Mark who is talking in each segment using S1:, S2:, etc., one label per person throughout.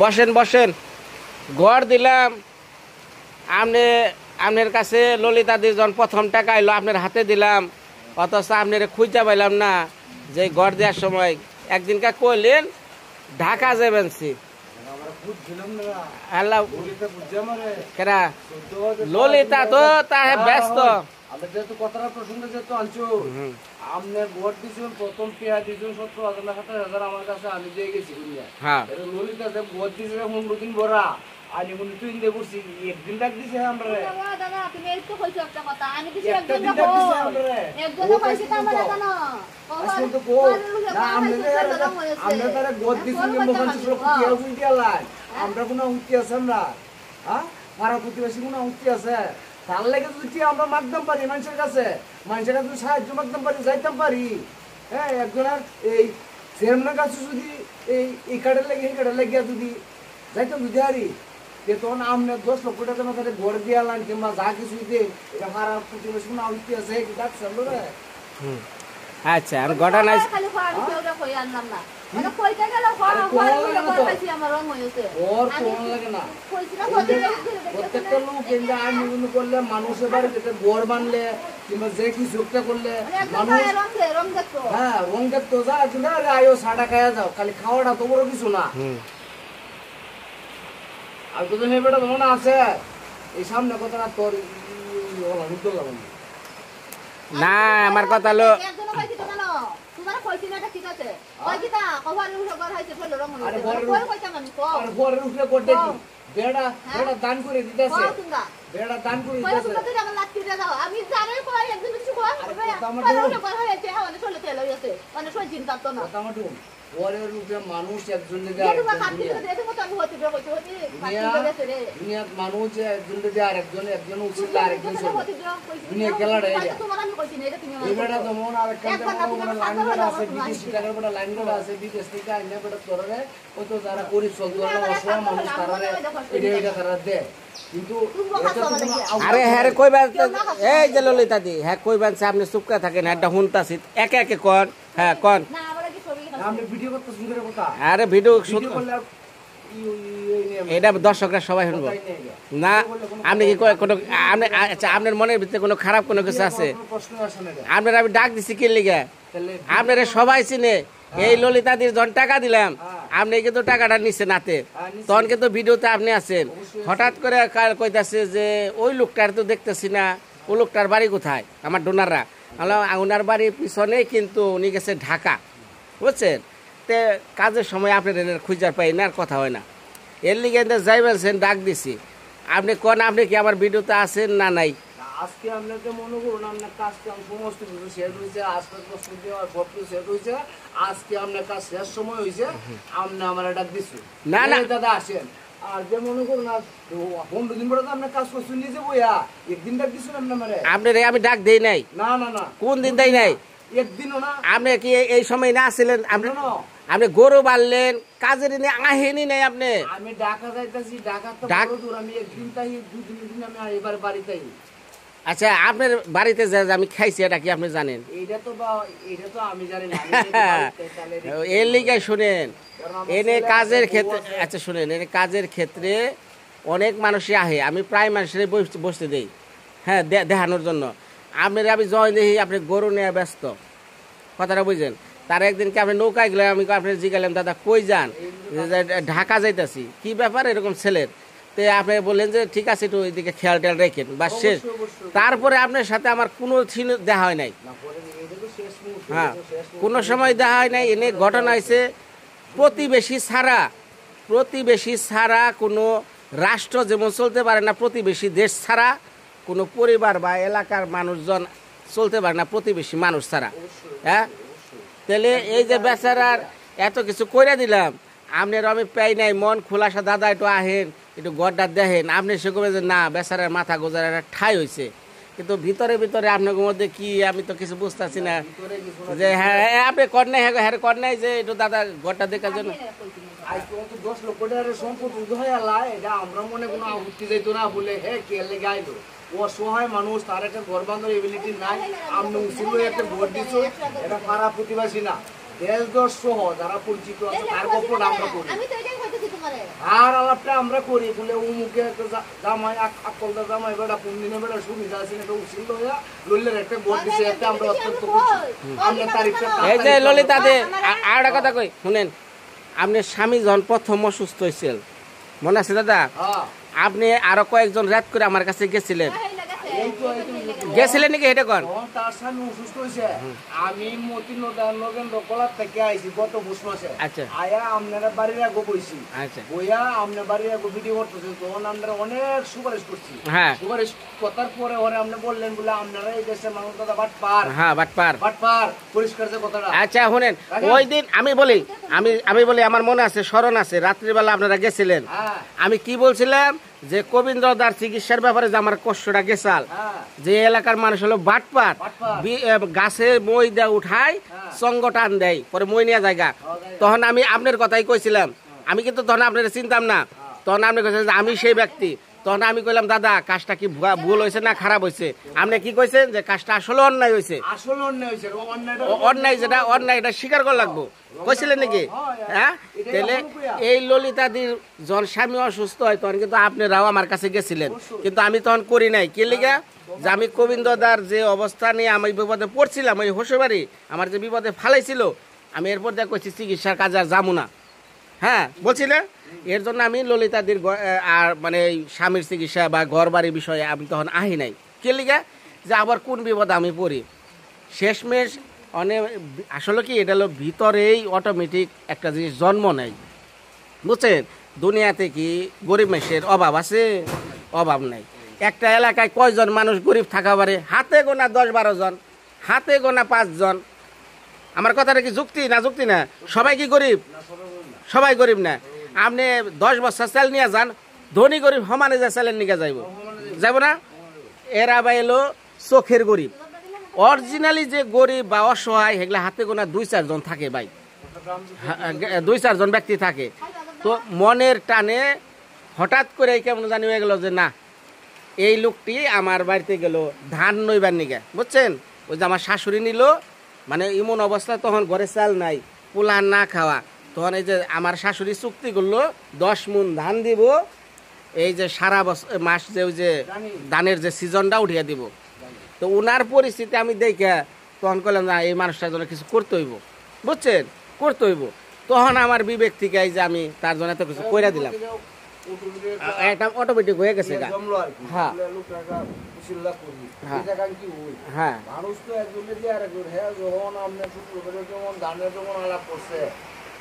S1: বসেন বসেন, ঘর দিলাম আপনি, আপনার কাছে ললিতা দি যখন প্রথম টাকা আইলো আপনার হাতে দিলাম, অথচ আপনার খুঁজতে পাইলাম না। যে ঘর দেওয়ার সময় একদিনকার কইলেন ঢাকা যাবেন সি আল্লাহ কেরা ললিতা তো তাহে ব্যস্ত।
S2: আমরা যেহেতু কথাটা প্রসঙ্গে যেহেতু আনছো, আপনি ভোট দিয়েছেন প্রথম পেয়া দিয়েছেন 70,000 আমার কাছে আমি দিয়ে গেছি।
S1: হ্যাঁ
S2: ললিতা ভোট দিয়েছে 15 দিন ভরা আমি মনে তুই ইন্দে করছি একদিন ডাক দিছে আমরা
S3: দাদা তুমি এই তো কইছো একটা কথা আমি দিছি
S2: একটা
S3: একজন
S2: দিন ডাক দিছে আমরা
S3: একজন কইছে তা আমরা জানো
S2: আসলে তো গো না আমরা তারে ভোট দিয়েছেন মোহন লোক কেউ বুঝিয়া লাই আমরা কোনো উঠি আছে আমরা হ্যাঁ পাড়া প্রতিবেশী কোনো উঠি আছে তার লাগে যদি আমরা মাগদাম পারি মানুষের কাছে সাহায্য মাগদাম পারি যাইতাম পারি। হ্যাঁ একজনের এই চেয়ারম্যানের কাছে যদি এই কার্ডের লাগে এই কার্ডের লাগিয়া যদি যাইতাম যদি হারি তখন আপনি 10 লক্ষ টাকা মাথায় ঘর দিয়ে আনলাম কিংবা যা কিছু দিতে এটা পাড়া প্রতিবেশী কোনো উঠি আছে ডাকছে আমরা।
S1: আচ্ছা আর ঘটনা
S3: খালি আমি কেউটা কই আনলাম না মানে কইতে গেল কইছি আমার রং হইছে
S2: ওর কোন লাগে না
S3: কইছি না
S2: প্রত্যেকটা লোক কিন্তু আমি মনে করলে মানুষের বাড়িতে ঘর বানলে কিংবা যে কিছু একটা করলে মানুষ
S3: রং দেখতো
S2: হ্যাঁ রং দেখতো যা না আয়ো সাড়া খায়া যাও খালি খাওয়াটা তো বড় কিছু না। আর তো নেই বেটা তোমার আছে এই সামনে কথা না তোর
S1: না আমার কথা হলো
S3: তোমার কইছি না এটা ঠিক আছে কই কি তা কভার উঠে ঘর হইছে ফেল রং হইছে
S2: আরে
S3: কই কইতাম আমি কো
S2: আর ঘরের উপরে করতে কি বেড়া দান করে দিতেছে বেড়া দান করে
S3: কই
S2: দিতেছে
S3: তুমি তো আমার লাত্তি দিয়ে দাও আমি জানি কই একদিন কিছু কই ঘর হইছে মানে চলে তেল হইছে মানে সই চিন্তা তো না
S2: টমেটো ঘরের উপরে মানুষ একজন দিকে
S3: যেটু বা কাটি দিয়ে দেখো তো আমি হতে বের কইতে হতে কাটি দিয়েছে রে
S2: দুনিয়া মানুষ একজন দিকে একজন উচিত আরেকজন দুনিয়া খেলাটা এই
S3: তোমার আমি কইছি না এটা তুমি
S2: এই বেড়া তো মন আর একটা লাইন বেড়া আছে বিদেশি টাকার বেড়া লাইন বেড়া আছে বিদেশ থেকে আইনা বেড়া তোরে ওই তো যারা গরিব চলতো না অসহায় মানুষ তারা এটা তারা দেয় কিন্তু
S1: আরে হ্যাঁ কইবা এই যে ললিতা দি হ্যাঁ কইবেন আপনি চুপ করে থাকেন একটা হুনতাছি একে একে কোন হ্যাঁ কোন
S3: না আমরা কি ছবি
S2: আমি ভিডিও করতে সুন্দর কথা
S1: আরে ভিডিও
S2: করলে
S1: এটা দর্শকরা সবাই শুনবো না। আপনি কি কোনো আচ্ছা আপনার মনের ভিতরে কোনো খারাপ কোনো কিছু আছে? আপনার আমি ডাক দিছি কি লিগে আপনারা সবাই চিনে এই ললিতা দির যখন টাকা দিলাম আপনি কিন্তু টাকাটা নিচ্ছেন হাতে তখন কিন্তু ভিডিওতে আপনি আছেন। হঠাৎ করে কইতাছে যে ওই লোকটার তো দেখতেছি না, ওই লোকটার বাড়ি কোথায়? আমার ডোনাররা ওনার বাড়ির পিছনে কিন্তু উনি গেছে ঢাকা, বুঝছেন? তে কাজের সময় আপনার খুঁজার পাই না, আর কথা হয় না। এর লিগে যাইবেন ডাক দিছি আপনি কোন আপনি কি আমার ভিডিওতে আছেন না নাই?
S2: আজকে আপনাকে মনে করুন আপনার কাজকে সমস্ত কিছু শেষ হয়েছে, আজকে প্রশ্ন দেওয়ার সব কিছু শেষ হয়েছে, আজকে আপনার কাজ শেষ সময় হয়েছে, আপনি আমার ডাক দিচ্ছি
S1: না না
S2: দাদা আসেন। আর যে মনে করুন 15 দিন পরে তো আপনার কাজ করছেন নিজে বইয়া একদিন ডাক দিচ্ছেন আপনার
S1: আমি ডাক দেই নাই।
S2: না না না
S1: কোন দিন দেই নাই?
S2: একদিনও না।
S1: আপনি কি এই সময় না আসছিলেন? আপনি গরু বাড়লেন কাজের আহেনি নাই আপনি।
S2: আমি ঢাকা যাইতাছি, ঢাকা তো বড় দূর, আমি একদিন তাই 2-3 দিন আমি এবার বাড়িতেই।
S1: আচ্ছা আপনার বাড়িতে যে আমি খাইছি এটা কি আপনি জানেন?
S2: এটা তো আমি জানি না।
S1: এর লিগে শুনেন এনে কাজের ক্ষেত্রে, আচ্ছা শুনেন এনে কাজের ক্ষেত্রে অনেক মানুষই আহে, আমি প্রায় মানুষের বসতে দেই হ্যাঁ দেখানোর জন্য। আপনার আমি জয় দেখি আপনি গরু নিয়ে ব্যস্ত, কথাটা বুঝলেন? তার একদিনকে আপনি নৌকায় গেলে আমি আপনার জিজ্ঞাসলাম দাদা কই যান? ঢাকা যাইতেছি। কি ব্যাপার এরকম ছেলের? তো আপনি বললেন যে ঠিক আছে একটু ওইদিকে খেয়াল টেয়াল রেখেন বা শেষ। তারপরে আপনার সাথে আমার কোনো দেখা হয় নাই, হ্যাঁ কোনো সময় দেখা হয় নাই। এনে ঘটনা হয়েছে প্রতিবেশী ছাড়া কোনো রাষ্ট্র যেমন চলতে পারে না, প্রতিবেশী দেশ ছাড়া কোনো পরিবার বা এলাকার মানুষজন চলতে পারে না প্রতিবেশী মানুষ ছাড়া। হ্যাঁ তাহলে এই যে বেচারার এত কিছু করে দিলাম, আপনার আমি পাই নাই মন খোলাসা দাদা একটু আহেন একটু গড়টা দেখেন, আপনি সে করবেন যে না বেচারার মাথা গোজার একটা ঠাই হয়েছে। কিন্তু ভিতরে ভিতরে আপনার মধ্যে কি আমি তো কিছু বুঝতেছি না যে হ্যাঁ আপনি কর নাই, হ্যাঁ কর নাই যে একটু দাদা গড়টা দেখার জন্য।
S2: আজ পর্যন্ত 10 লক্ষ টাকার সম্পত্তি উদয় আল্লাহ, এটা আমরা মনে কোনো আপত্তি যাইতো না বলে হ্যাঁ কে লেগে আইলো। অসহায় মানুষ, তার একটা ঘর বাঁধার এবিলিটি নাই, আপনি উচিত একটা ঘর দিচ্ছ, এটা পাড়া প্রতিবাসী না দেশ দশ সহ যারা পরিচিত আছে তার গল্পটা আমরা করি।
S3: আমারে
S2: আর আলাপটা আমরা করি বলে উমুকে জামাই আকলদা জামাই বেড়া কোন দিনে বেড়া সুবিধা আছে না উচিল লইয়া লইলের একটা গোট দিছে একটা আমরা অত্যন্ত খুশি আমরা তারিখটা
S1: এই যে ললিতা দে আর একটা কথা কই শুনেন, আপনার স্বামী যখন প্রথম অসুস্থ হয়েছিল মনে আছে দাদা,
S2: হ্যাঁ
S1: আপনি আরো কয়েকজন রাত করে আমার কাছে গেছিলেন, গেছিলেন নাকি এটা কর?
S2: তখন তার স্বামী অসুস্থ হয়েছে, আমি মতি নগেন্দ্র কলার থেকে আইছি গত বুস মাসে।
S1: আচ্ছা
S2: আয়া আপনারা বাড়ির আগে বইছি,
S1: আচ্ছা
S2: বইয়া আপনার বাড়ির আগে ভিডিও করতেছে, তখন আমরা অনেক সুপারিশ করছি।
S1: হ্যাঁ
S2: সুপারিশ কথার পরে ওরে আপনি বললেন বলে আপনারা এই দেশের মানুষ দাদা বাটপার,
S1: হ্যাঁ বাটপার
S2: বাটপার পরিষ্কার যে কথাটা।
S1: আচ্ছা শুনেন, ওই দিন আমি বলি আমার মনে আছে, স্মরণ আছে, রাত্রিবেলা আপনারা গেছিলেন,
S2: হ্যাঁ
S1: আমি কি বলছিলাম যে গোবিন্দ দার চিকিৎসার ব্যাপারে যে আমার কষ্টটা গেছাল,
S2: হ্যাঁ
S1: যে এলাকার মানুষ হলো বাটপার, গাছে মই দেয় উঠায় সঙ্গ টান দেয় পরে মই নিয়ে জায়গা, তখন আমি আপনার কথাই কইছিলাম, আমি কিন্তু তখন আপনার চিনতাম না, তখন আপনি কইছেন যে আমি সেই ব্যক্তি, তখন আমি কইলাম দাদা কাজটা কি ভুল হয়েছে না খারাপ হয়েছে, আপনি কি কইছেন যে কাজটা আসলে অন্যায় হয়েছে,
S2: আসলে অন্যায় হয়েছে,
S1: অন্যায় যেটা অন্যায় এটা স্বীকার করা লাগবো, কইছিলেন নাকি? হ্যাঁ তাহলে এই ললিতাদির যখন স্বামী অসুস্থ হয় তখন কিন্তু আপনারাও আমার কাছে গেছিলেন, কিন্তু আমি তখন করি নাই, কি লিগা যে আমি গোবিন্দদার যে অবস্থা নিয়ে আমি বিপদে পড়ছিলাম, ওই হোসেবাড়ি আমার যে বিপদে ফালাইছিল, আমি এরপর দেখ কইছি চিকিৎসার কাজে আর যাবো না, হ্যাঁ বলছি না, এর জন্য আমি ললিতাদির আর মানে স্বামীর চিকিৎসা বা ঘর বাড়ির বিষয়ে আমি তখন আহি নাই, কি লিগা যে আবার কোন বিপদে আমি পড়ি, শেষমেশ অনেক আসলে কি এটা হলো ভিতরেই অটোমেটিক একটা জিনিস জন্ম নেয়, বুঝছেন? দুনিয়াতে কি গরিব মানুষের অভাব আছে? অভাব নাই। একটা এলাকায় কয়জন মানুষ গরিব থাকা পারে? হাতে গোনা 10-12 জন, হাতে গোনা 5 জন। আমার কথাটা কি যুক্তি না? যুক্তি না? সবাই কি গরিব? সবাই গরিব না। আপনি 10 বছর চাল নিয়ে যান, ধনী গরিব সমানে যা চালের নিকে যাইব না? এরা বাইলো চোখের গরিব। অরিজিনালি যে গরিব বা অসহায় সেগুলা হাতে গোনা 2-4 জন থাকে ভাই, 2-4 জন ব্যক্তি থাকে। তো মনের টানে হঠাৎ করে কেমন জানি হয়ে গেল যে না এই লোকটি আমার বাড়িতে গেল ধান নইবার নিগে, বুঝছেন? ওই যে আমার শাশুড়ি নিল, মানে এমন অবস্থা তখন ঘরে চাল নাই, পোলা না খাওয়া, তখন এই যে আমার শাশুড়ি চুক্তি করলো 10 মুন ধান দিব, এই যে সারা মাস যে ওই যে ধানের যে সিজনটা উঠিয়ে দিব। তো ওনার পরিস্থিতি আমি দেখে তখন করলাম না এই মানুষটার জন্য কিছু করতে হইব, বুঝছেন? করতে হইব। তখন আমার বিবেক থেকে এই যে আমি তার জন্য এত কিছু করে দিলাম, এটা অটোমেটিক হয়ে গেছে। হ্যাঁ হ্যাঁ
S2: মানুষ তো একজনে দিয়ে আর একজন, হ্যাঁ যখন আপনার শুক্রবারে যেমন ধানের যেমন আলাপ করছে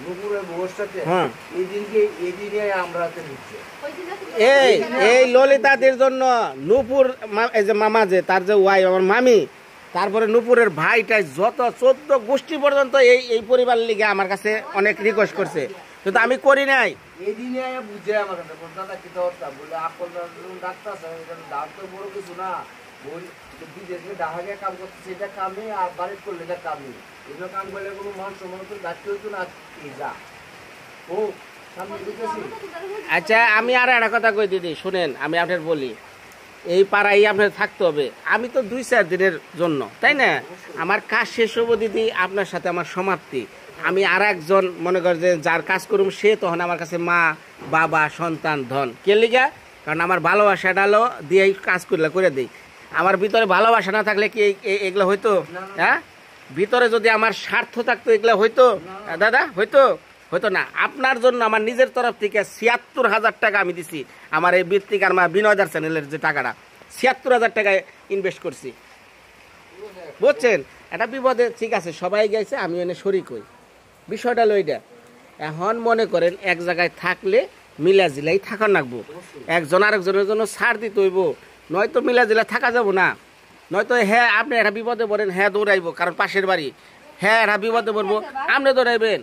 S2: নুপুরের বয়সটাতে, এই দিনে আমরা
S1: এই ললিতাদের জন্য নুপুর এই যে মামা যে তার যে ওয়াই আমার মামি, তারপরে নুপুরের ভাইটাই যত 14 গোষ্ঠী পর্যন্ত এই পরিবার লিগে আমার কাছে অনেক রিকোয়েস্ট করছে, কিন্তু আমি করি নাই।
S2: এই দিনে বুঝে আমার কাছে দাদা কি বলে আপনার ডাক্তার দাম তো বড় কিছু না, বিদেশে ডাহাগে কাম করতেছে এটা কামে, আর বাড়ির করলে এটা কামে, এগুলো কাম করলে কোনো মান সম্মান তো দায়িত্ব হইতো না। যা ও সামনে বুঝতেছি।
S1: আচ্ছা আমি আর একটা কথা কই দিদি শুনেন, আমি আপনার বলি, এই পাড়াই আপনার থাকতে হবে, আমি তো 2-4 দিনের জন্য, তাই না? আমার কাজ শেষ হবো দিদি, আপনার সাথে আমার সমাপ্তি। আমি আর একজন মনে কর যে যার কাজ করুম সে তখন আমার কাছে মা বাবা সন্তান ধন, কে লিগা? কারণ আমার ভালোবাসাটা হলো দিয়ে কাজ করলে করে দিই। আমার ভিতরে ভালোবাসা না থাকলে কি এগুলো হইতো? হ্যাঁ, ভিতরে যদি আমার স্বার্থ থাকতো এগুলো হইতো দাদা? হইতো না। আপনার জন্য আমার নিজের তরফ থেকে ৭৬,০০০ টাকা আমি দিছি, আমার এই বৃত্তিকার মা বিনয়দার চ্যানেলের যে টাকাটা ৭৬,০০০ টাকায় ইনভেস্ট করছি, বুঝছেন? এটা বিপদে ঠিক আছে সবাই গেছে, আমি এনে শরিক হই, বিষয়টা লইডা। এখন মনে করেন এক জায়গায় থাকলে মিলা জিলাই থাকা লাগবো, একজন আরেকজনের জন্য ছাড় দিতে হইব, নয়তো মিলা জিলা থাকা যাব না। নয়তো হ্যাঁ আপনি একটা বিপদে পড়েন, হ্যাঁ দৌড়াইবো কারণ পাশের বাড়ি, হ্যাঁ একটা বিপদে পড়বো আপনি দৌড়াইবেন।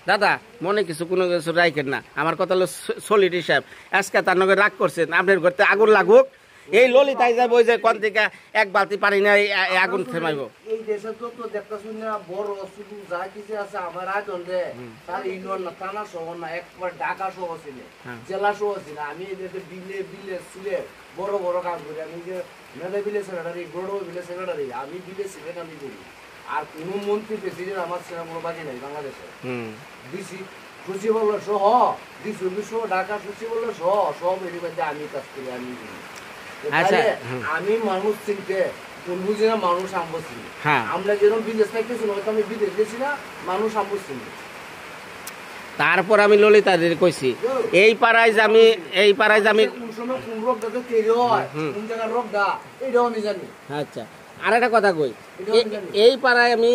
S1: দাদা মনে কোনো কিছু রাখেন না, আমার কথা হলো সলিড হিসাব। আজকে তার নগে রাগ করছেন, আপনার ঘরতে আগুন লাগুক, এই ললিতাই যাবো ওই যে কোন থেকে 1 বালতি পানি নাই আগুন থেমাইব।
S2: এই দেশে তো দেখতেছি না বড় শুধু যা কিছু আছে আমার আয়োজন রে, তার ইউনিয়ন না, থানা শহর না, একবার ঢাকা শহর ছিল, জেলা শহর ছিল। আমি এই দেশে বিলে ছিলে বড় বড় কাজ করি, আমি যে মেধা বিলে সেক্রেটারি, বড় বিলে সেক্রেটারি, আমি বিলে ছিলেন আমি করি। আর কোন মন্ত্রী প্রেসিডেন্ট আমার সেরা বড় বাকি নাই বাংলাদেশে, ডিসি সচিবালয় সহ ডিসি সহ ঢাকা সচিবালয় সহ সব এর মধ্যে আমি কাজ করি আমি
S1: আচ্ছা
S2: আমি মানুষ চিনতে কোন বুঝি না মানুষ আমবো চিনি
S1: হ্যাঁ
S2: আমরা যেরকম বিদেশ থাকতেছি হয়তো আমি বিদেশ গেছি না মানুষ আমবো চিনি
S1: তারপর আমি ললিতাদের কইছি এই পাড়ায় যে আমি
S2: কোন সময় কোন রোগটা তো তৈরি হয় কোন জায়গার রোগটা এটাও আমি জানি
S1: আচ্ছা আর একটা কথা কই এই পাড়ায় আমি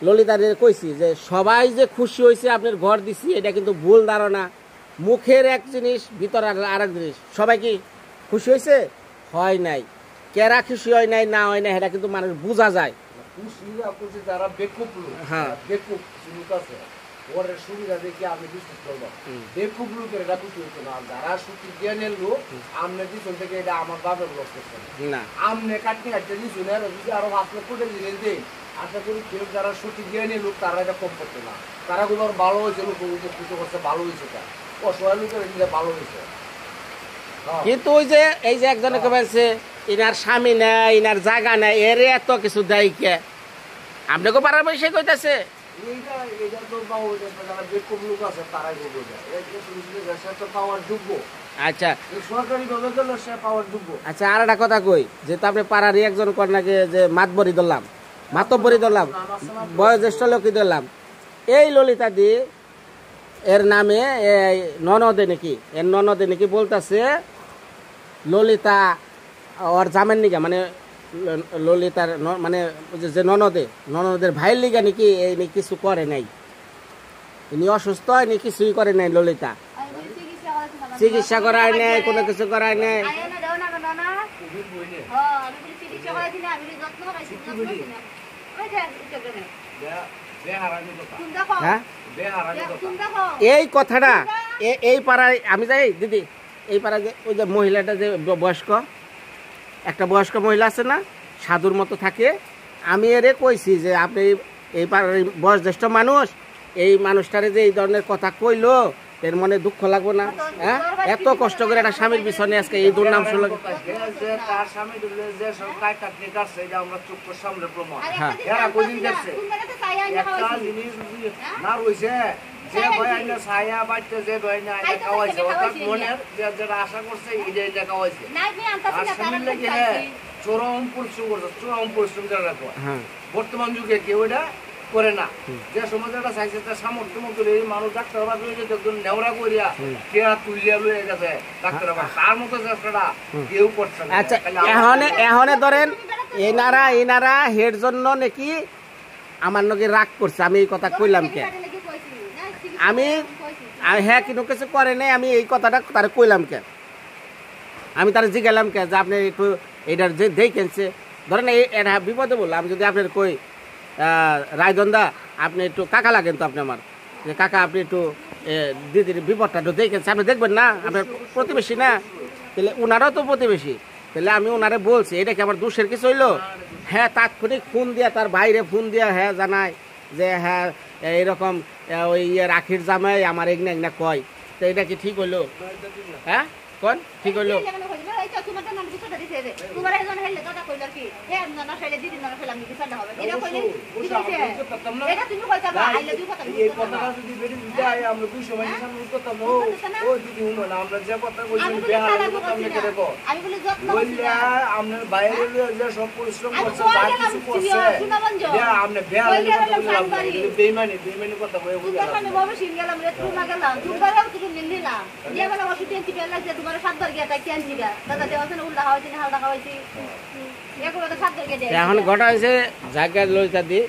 S1: ললিতাদের কইছি যে সবাই যে খুশি হয়েছে আপনার ঘর দিছি এটা কিন্তু ভুল ধারণা মুখের এক জিনিস ভিতর আর এক জিনিস সবাই কি খুশি হয়েছে হয় নাই কেরা খুশি হয় নাই না হয় না এটা কিন্তু মানুষ বোঝা যায়
S2: খুশি যারা বেকুব লোক
S1: হ্যাঁ
S2: বেকুব লোক আছে ওর সুবিধা দেখে আমি বিশ্বাস করবো বেকুব লোকের এটা খুশি হইতো না যারা সুখী জ্ঞানের লোক আমনে দিচ্ছেন থেকে এটা আমার বাপের লোক করছে
S1: না
S2: আমনে কাটতে কাটতে দিচ্ছেন আর যদি আরো 5 লক্ষ টাকা জিনিস দেয় আশা করি কেউ যারা সত্যি জ্ঞানী লোক তারা এটা কম করতে না তারা গুলো ভালো হয়েছে লোক উপকৃত করছে ভালো হয়েছে তার অসহায় লোকের এটা ভালো হয়েছে
S1: কিন্তু ওই যে এই যে একজনকে বলছে ইনার স্বামী নেই ইনার জায়গা নেই এর এত কিছু দেয় কে আপনাকে পাড়ার বসে কইতাছে
S2: এইটা তো পাওয়া যায় যারা বেকুব লোক আছে তারাই বলবো সে তো পাওয়ার যোগ্য
S1: আচ্ছা
S2: সরকারি ভাবে গেলে সে পাওয়ার যোগ্য
S1: আচ্ছা আর একটা কথা কই যেহেতু আপনি পাড়ারই একজন কন্যাকে যে মাতবরি ধরলাম মাতব্বরি ধরলাম বয়োজ্যেষ্ঠ লোকই ধরলাম এই ললিতা দি এর নামে ননদে নাকি বলতেছে ললিতা ওর জামের নিকা মানে ললিতার মানে যে ননদের ভাইয়ের লিগা নাকি এই কিছু করে নাই ইনি অসুস্থ ইনি কিছুই করে নাই ললিতা চিকিৎসা করায় নাই কোনো কিছু করায় নাই হ্যাঁ এই কথাটা এই পাড়ায় আমি যাই দিদি এই পাড়ায় যে ওই যে মহিলাটা যে একটা বয়স্ক মহিলা আছে না সাধুর মতো থাকে আমি এরে কইছি যে আপনি এই পাড়ার বয়োজ্যেষ্ঠ মানুষ এই মানুষটারে যে এই ধরনের কথা কইলো এর মনে দুঃখ লাগবো না হ্যাঁ এত কষ্ট করে একটা স্বামীর পিছনে আজকে এই দুর্নাম শুনলো
S2: যে ভাই আইনা ছায়া বাড়তে যে ভাই না এটা হইছে অর্থাৎ মনের যেটা আশা করছে এইটাই লেখা হইছে আর স্বামীর লাগে চরম পরিশ্রম যারা করে বর্তমান যুগে কেউ এটা করে না যে সমাজ একটা চাইছে তার সামর্থ্য মতো এই মানুষ ডাক্তার বাবা একজন নেওয়া করিয়া কে তুলিয়া লইয়া গেছে ডাক্তার বাবা তার মতো চেষ্টাটা কেউ করছে না।
S1: আচ্ছা এহনে ধরেন এনারা হের জন্য নাকি আমার নাকি রাগ করছে আমি এই কথা কইলাম কে আমি হ্যাঁ কিন্তু কিছু করে নাই আমি এই কথাটা তারা কইলাম কে আমি তারা জিজ্ঞালাম কে যে আপনি একটু এইটার যে দেখেনছে ধরেন এটা বিপদে বললাম যদি আপনার কই রায়দন্দা আপনি একটু কাকা লাগেন তো আপনি আমার যে কাকা আপনি একটু দিদির বিপদটা একটু দেখেনছে আপনি দেখবেন না আপনার প্রতিবেশী না তাহলে ওনারাও তো প্রতিবেশী তাহলে আমি ওনারে বলছি এটা কি আমার দোষের কিছু হইলো হ্যাঁ তাৎক্ষণিক ফোন দিয়া তার বাইরে ফোন দিয়া হ্যাঁ জানায় যে হ্যাঁ এইরকম ওই রাখির জামাই আমার এগনা কয় তো এটা কি ঠিক হইলো হ্যাঁ কোন ঠিক হইলো এখন ঘটা হয়েছে জায়গায় ললিতা দি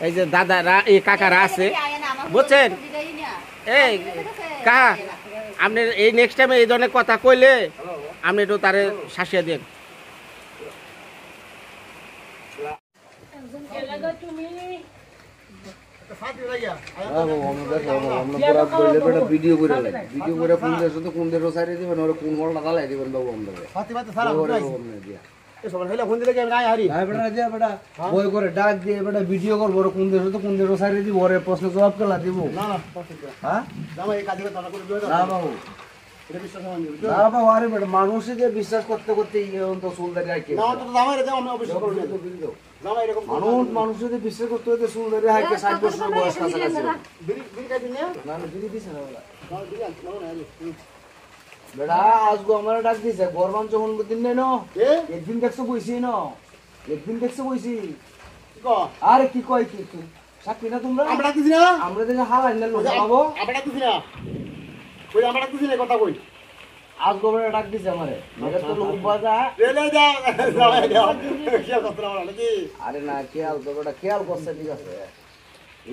S1: এই যে দাদারা এই কাকারা আছে বুঝছেন এই কাকা আপনি এই নেক্সট টাইমে এই ধরনের কথা কইলে আপনি একটু তারে শাসিয়ে দেন
S2: ভিডিও করে কোন দেশ তো কোন দেশ সাইডে দিবেন ওরা কোন হলটা দালাই দিবেন বাবু আমাদের বই করে ডাক দিয়ে বেটা ভিডিও করবো কোন দেশ তো কোন দেশ সাইডে দিব ওরে প্রশ্ন জবাব কেলা দিব হ্যাঁ বাবু মানুষে যে বিশ্বাস করতে করতে চুল দাঁড়িয়ে মানুষ যদি বিশ্বাস করতে হতো শুনলে রে হাইকে 60 বছর বয়স কাছাকাছি না না বিড়ি দিছে না ওরা বেড়া আজগো আমার ডাক দিছে গরবান যখন দিন নাই না একদিন দেখছো বইছি না একদিন দেখছো বইছি আরে কি কয় কি সাক্ষী না তোমরা আমরা ডাকতেছি না আমরা দেখে হালাই না লোক বাবু আমরা ডাকতেছি না কই আমরা ডাকতেছি না কথা কই আজ গোবরে ডাক দিছে আমারে মগর তো লোক বাজা রেলে যাও যাও কি কথা বলা নাকি আরে না খেয়াল তো ওটা খেয়াল করছে ঠিক আছে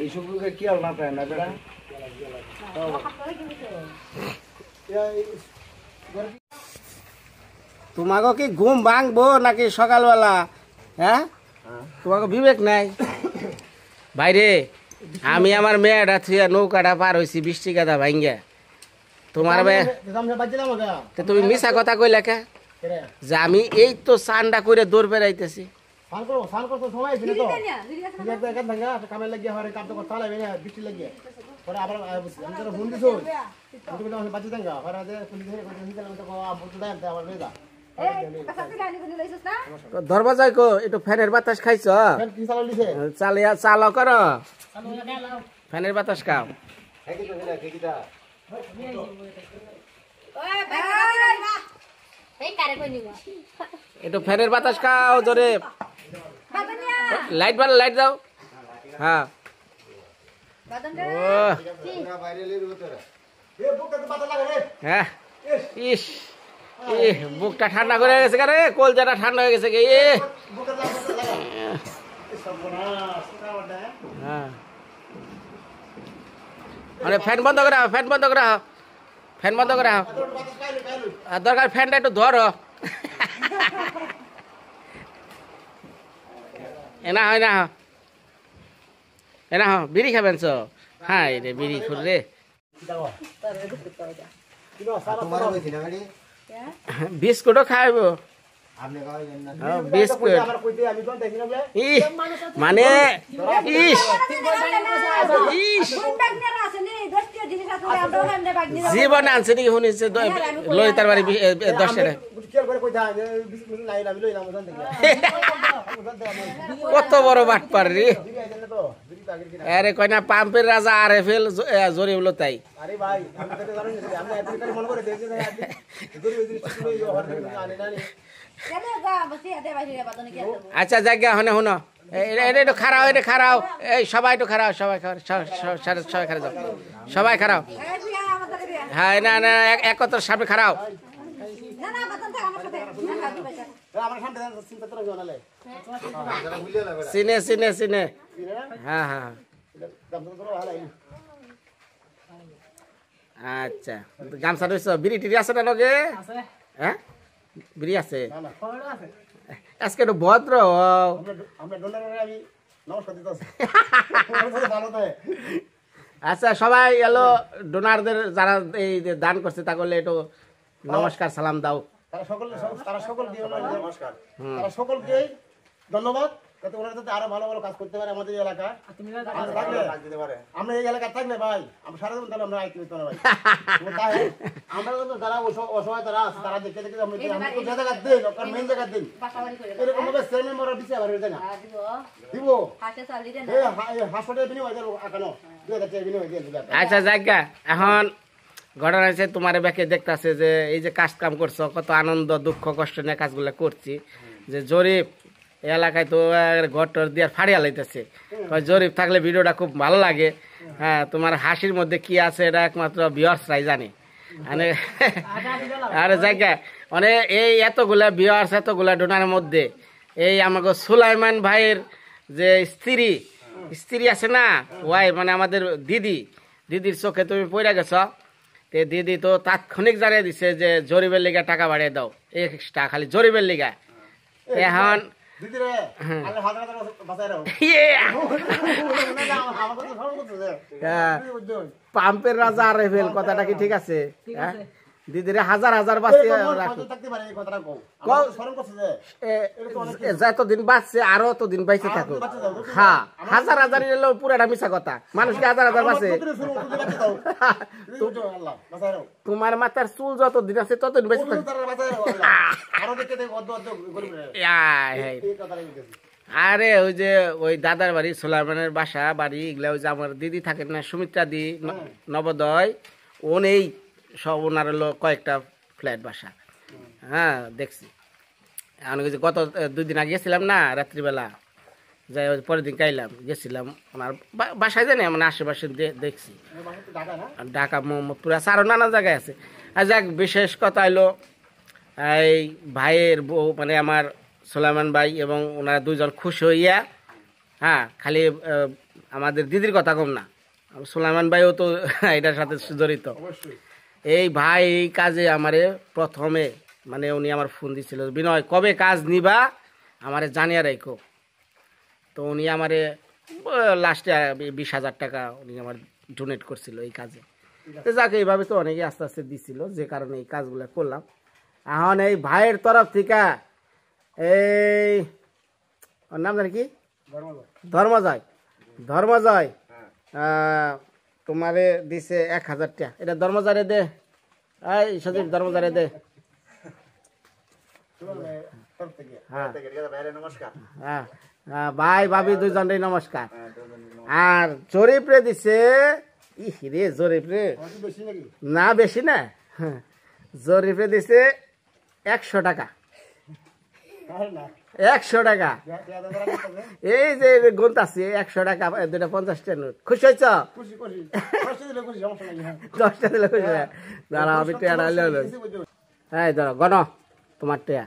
S2: এই সবগুলোকে খেয়াল না পায় না বেটা
S1: তোমাকে কি ঘুম ভাঙবো নাকি সকালবেলা হ্যাঁ তোমাকে বিবেক নাই বাইরে আমি আমার মেয়েটা থুয়া নৌকাটা পার হয়েছি বৃষ্টি কাদা ভাঙ্গা তোমার তুমি মিশা কথা কইলা কে যে আমি এই তো চান্ডা করে দৌড় বেড়াইতেছি দরবাজায় কো একটু ফ্যানের বাতাস খাইছ চালিয়া চালো কর ফ্যানের বাতাস খাও একটু ফ্যানের বাতাস খাও ধরে লাইট লাইট দাও হ্যাঁ হ্যাঁ ইস বুকটা ঠান্ডা করে গেছে রে কলজাটা ঠান্ডা হয়ে গেছে মানে ফ্যান বন্ধ করা ফ্যান বন্ধ করা ফ্যান বন্ধ করা দরকার ফ্যানটা একটু ধরো এনা হয় না এনা বিড়ি খাবেন চ হ্যাঁ রে বিড়ি খুর রে বিস্কুটও খাইব বিস্কুট মানে জীবন আনছে নাকি শুনিছে ললিতার বাড়ি 10 টাকা কত বড় বাটপার রে আরে কই না পাম্পের রাজা আরে ফেল জোরে হলো তাই আচ্ছা জায়গা হনে হনো একটু খারাও এটা খারাও এই সবাই একটু খারাও সবাই সবাই খারাপ সবাই খারাও হ্যাঁ না না একত্র সামনে খারাও সিনে সিনে সিনে হ্যাঁ হ্যাঁ আচ্ছা গামছা রয়েছ বিড়ি টিড়ি আছে না লগে হ্যাঁ বিড়ি আছে আজকে একটু ভদ্র আচ্ছা সবাই এলো ডোনারদের যারা এই দান করছে তা করলে একটু নমস্কার সালাম দাও
S2: তারা সকলকে ধন্যবাদ আরো ভালো ভালো কাজ করতে পারে আমাদের এলাকা আমরা এই এলাকায় থাকলে ভাই আমরা সারা জীবন তাহলে আমরা আইতে পারতাম না ভাই আমরা যারা অসহায় তারা আছে তারা দেখতে দেখতে আমরা জায়গা দিন মেন জায়গা দিন এরকম ভাবে সেমে মরা বিছে আবার হইছে না দিব হাসপাতালে বিনিয়োগ দেব এখনো 2000 বিনিয়োগ দেব
S1: আচ্ছা জায়গা এখন ঘটনা হচ্ছে তোমার ব্যাকে দেখতেছে যে এই যে কাজ কাম করছো কত আনন্দ দুঃখ কষ্ট নিয়ে কাজগুলো করছি যে জরিপ এলাকায় তো ঘর টর দিয়ে ফাড়িয়া লাইতেছে জরিপ থাকলে ভিডিওটা খুব ভালো লাগে হ্যাঁ তোমার হাসির মধ্যে কি আছে এটা একমাত্র ভিউয়ার্সরাই জানে আরে জায়গা মানে এই এতগুলা ভিউয়ার্স এতগুলা ডোনারের মধ্যে এই আমাকে সুলাইমান ভাইয়ের যে স্ত্রী আছে না ওয়াই মানে আমাদের দিদির চোখে তুমি পড়ে গেছ তে দিদি তো তাৎক্ষণিক জানিয়ে দিছে যে জরিপের লিগা টাকা বাড়িয়ে দাও এক্সট্রা খালি জরিপের লিগা এখন পাম্পের রাজা আর ফেল কথাটা কি ঠিক আছে দিদিরে হাজার হাজার যতদিন বাঁচছে আরো ততদিন বাইসে থাকো হ্যাঁ হাজার হাজার এলো পুরাটা মিশা কথা মানুষকে হাজার হাজার বাঁচে তোমার মাথার চুল যতদিন আছে ততদিন বেঁচে থাকো আরে ওই যে ওই দাদার বাড়ি সোলাইমানের বাসা বাড়ি এগুলা ওই যে আমার দিদি থাকেন না সুমিত্রা দি নবোদয় ওনেই সব ওনার হলো কয়েকটা ফ্ল্যাট বাসা। হ্যাঁ দেখছি আমি যে গত 2 দিন আগে গেছিলাম না রাত্রিবেলা, যাই পরের দিন কাইলাম গেছিলাম ওনার বাসায় জানি মানে আশেপাশে দেখছি ঢাকা মোহাম্মদপুর আছে আরও নানা জায়গায় আছে। আর যাক বিশেষ কথা হলো এই ভাইয়ের বউ মানে আমার সোলাইমান ভাই এবং ওনারা 2 জন খুশি হইয়া, হ্যাঁ খালি আমাদের দিদির কথা কম না, সোলাইমান ভাইও তো এটার সাথে জড়িত। এই ভাই এই কাজে আমারে প্রথমে মানে উনি আমার ফোন দিছিল, বিনয় কবে কাজ নিবা আমারে জানিয়ে রাখো। তো উনি আমারে লাস্টে 20,000 টাকা উনি আমার ডোনেট করছিল এই কাজে। তো যাকে এইভাবে তো অনেকে আস্তে আস্তে দিছিল, যে কারণে এই কাজগুলো করলাম। এখন এই ভাইয়ের তরফ থেকে এই ওর নাম জানি কি ধর্মজয় তোমারে দিছে 1,000 টাকা। এটা ধর্মজয় দে, এই সজীব ধর্মজয় দে। হ্যাঁ হ্যাঁ ভাই ভাবি 2 জনেই নমস্কার। আর জরিপ রে দিছে রে জরিপ রে না বেশি না, জরিপ রে দিছে 100 টাকা। 100 টাকা এই যে গুনতে আছে 100 টাকা 2টা 50 টাকা নোট। খুশি হয়েছ? 10টা দিলে খুশি হয়। দাঁড়া আমি টেয়ার আনলে হলো। এই ধরো গণ তোমার টেয়া।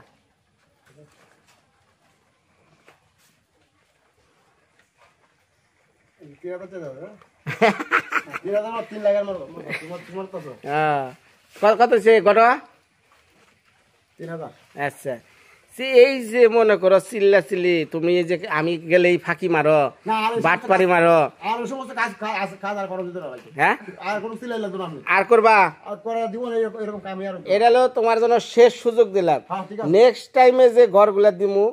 S1: কত সে গণ?
S2: 3,000।
S1: আচ্ছা এই যে মনে করো চিল্লা চিল্লি তুমি যে আমি গেলেই ফাঁকি মারো বাটপারি মারো
S2: আর ওই সমস্ত কাজ কাজ আর করা যেতে না ভাই।
S1: হ্যাঁ
S2: আর কোনো সিলাই লাগবে না আপনি
S1: আর করবা
S2: আর করে দিব না এরকম কাম আর।
S1: এটা হলো তোমার জন্য শেষ সুযোগ দিলাম।
S2: হ্যাঁ ঠিক আছে।
S1: নেক্সট টাইমে যে ঘরগুলা দিমু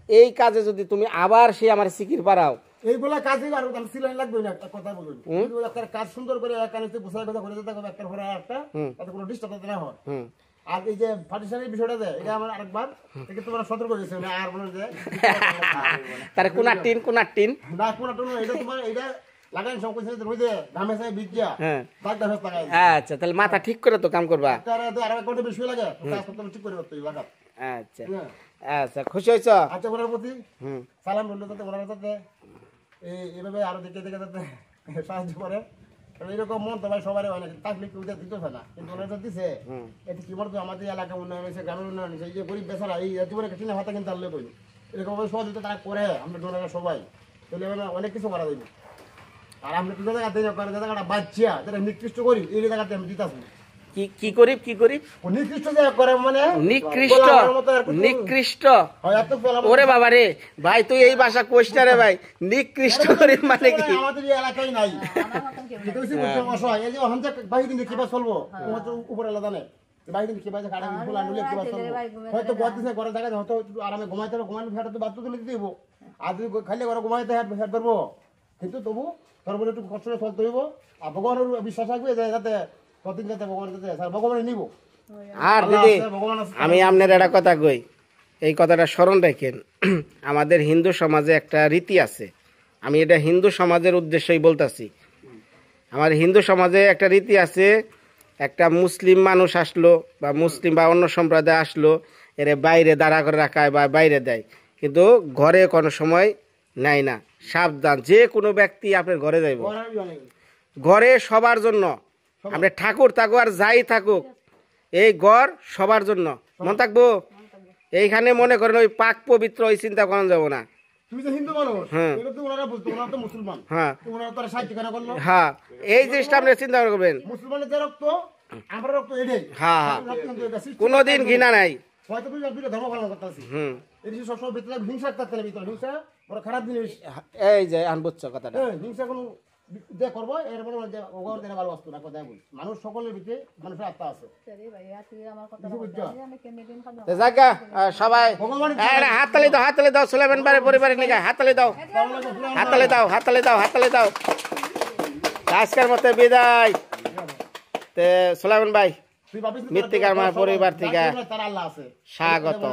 S1: এই কাজে যদি তুমি আবার সে আমার সিকির পারাও
S2: এইগুলা কাজে আর সিলাই লাগবে না। একটা কথা বলুন, একটা কাজ সুন্দর করে কানেতে বসায় কথা করে যেতে হবে একটা ঘরে একটা, তাতে কোনো ডিস্টার্ব না হয়। আর এই যে পার্টিশনের বিষয়টা দেয় এটা আমার আরেকবার এটা তোমরা সতর্ক করেছে না আর বলে যে
S1: তারে কোনা টিন
S2: না কোনা টোন এটা তোমার এটা লাগাই সব কিছু রই দে দামে সাই বিজ্ঞা
S1: হ্যাঁ
S2: দাগ দামে লাগাই।
S1: আচ্ছা তাহলে মাথা ঠিক করে তো কাম করবা।
S2: তার আর এক ঘন্টা বেশি লাগে কাজ করতে ঠিক করে করতে লাগা।
S1: আচ্ছা আচ্ছা খুশি হইছো?
S2: আচ্ছা ওনার প্রতি সালাম রইল তাতে ওনার সাথে এইভাবে আরো দেখে দেখে তাতে সাহায্য করে। এরকম মন তো ভাই সবাই হয় না, তাকলিফ কেউ দিতে হয় না, কিন্তু ওনারা দিছে এটি কি বলতো আমাদের এলাকা উন্নয়ন হয়েছে, গ্রামের উন্নয়ন হয়েছে, এই যে গরিব বেচারা এই জীবনে কিনে হাতে কিন্তু আনলে করি এরকম ভাবে সহযোগিতা তারা করে আমরা ডোনাররা সবাই, তাহলে আমরা অনেক কিছু করা যাবে। আর আমরা তো জায়গাতে করে জায়গাটা বাচ্চা যেটা নিকৃষ্ট করি এই জায়গাতে আমি দিতে আসবো।
S1: কি করি
S2: নিকৃষ্ট জায়গা করে মানে
S1: নিকৃষ্ট ওরে বাবা রে ভাই তুই এই ভাষা কইস না রে ভাই। নিকৃষ্ট করি মানে কি?
S2: আমাদের এই এলাকায় নাই এই যে হঞ্চা বাহি দিন কিবা চলবো উপরে আলাদা নেই বাহি দিন কিবা কাটা ফুলা নুলে কিবা চলবো হয়তো গদ দিছে ঘরে জায়গায় হয়তো আরামে ঘুমাইতে হবে, ঘুমাইলে ফেটা তো বাচ্চা তুলে দিতে হইব। আর যদি খাইলে ঘরে ঘুমাইতে হেঁট ধরবো কিন্তু তবু তোর বলে একটু কষ্ট চলতে হইব। আর ভগবানের বিশ্বাস রাখবে যে যাতে প্রতিদিন যাতে ভগবানের নিব।
S1: আর দিদি আমি আপনার একটা কথা কই, এই কথাটা স্মরণ রাখেন। আমাদের হিন্দু সমাজে একটা রীতি আছে, আমি এটা হিন্দু সমাজের উদ্দেশ্যই বলতেছি। আমার হিন্দু সমাজে একটা রীতি আছে, একটা মুসলিম মানুষ আসলো বা মুসলিম বা অন্য সম্প্রদায় আসলো এর বাইরে দাঁড়া করে রাখায় বা বাইরে দেয়, কিন্তু ঘরে কোনো সময় নেয় না। সাবধান, যে কোনো ব্যক্তি আপনার ঘরে যাইব, ঘরে সবার জন্য আপনার ঠাকুর থাকুক আর যাই থাকুক এই ঘর সবার জন্য মন থাকবো। এইখানে মনে করেন ওই পাক পবিত্র ওই চিন্তা করা যাবো না। হ্যাঁ এই জিনিসটা আপনি চিন্তা করবেন। হ্যাঁ হ্যাঁ কোনোদিন ঘৃণা নাই।
S2: খারাপ জিনিস
S1: এই যে বুঝছো কথাটা
S2: হিংসা কোনো করবো এরপরে ভালোবাসতো না কথা বল। মানুষ সকলের ভিতরে মানুষের আত্মা আছে।
S1: সবাই হাততালি দাও সুলাইমান ভাইয়ের পরিবারের নিয়ে হাততালি দাও আজকের মতো বিদায়। সুলাইমান ভাই মৃত্তিকার মার পরিবার থেকে স্বাগত।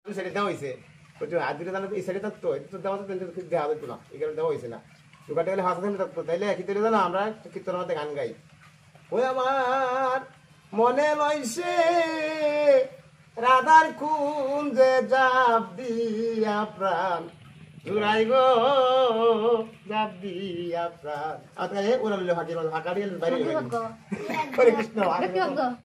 S4: সেটা দেওয়া হয়েছে আর দুটো জানা এই সাইডে থাকতো তো দেওয়া তো দেওয়া যেত না এই কারণে দেওয়া হয়েছে না দোকানটা গেলে হাসা থাকতো তাইলে একই তৈরি জানো আমরা কীর্তনের মধ্যে গান গাই ওই আমার মনে লইছে রাধার কুঞ্জে জাপ দিয়া প্রাণ জুড়াই গো জাপ দিয়া প্রাণ আজকে ওরা হাঁকি হাঁকারি বাইরে
S3: Kau.
S4: হরে কৃষ্ণ
S3: Kau.